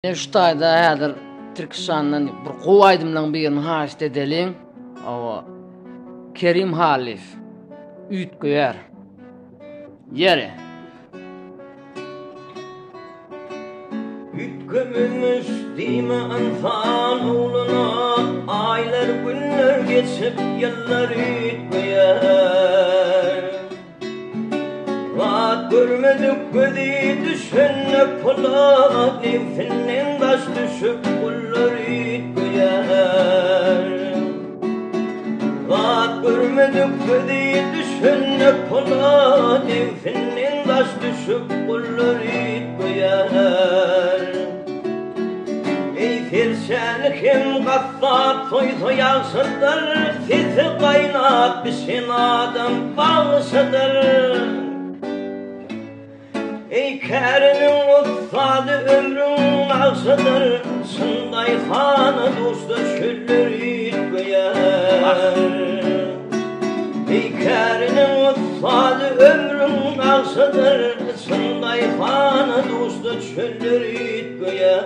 Neştayda häzir Türkistandan bir gowaydymdan birini haýyş edeliň. Awa Kerim Halif üýtgeýär. Yere. Ütkümüş dime anfal oğluna aylar günler geçip yıllar ütmeyer. Vaat görmedik gödi düşenne polat nefinin taş düşüp kullar ütmeyer. Vaat görmedik gödi düşenne polat nefinin taş düşüp kullar ütmeyer. Firşen kim gaffat toy yansıdır, fithi kaynat bisin adam bağısıdır. Ey kerinin uffadı ömrün ağzıdır, sınday hanı dostu şüllür ütmeyer. Ey kerinin uffadı ömrün ağzıdır, sınday hanı dostu şüllür ütmeyer.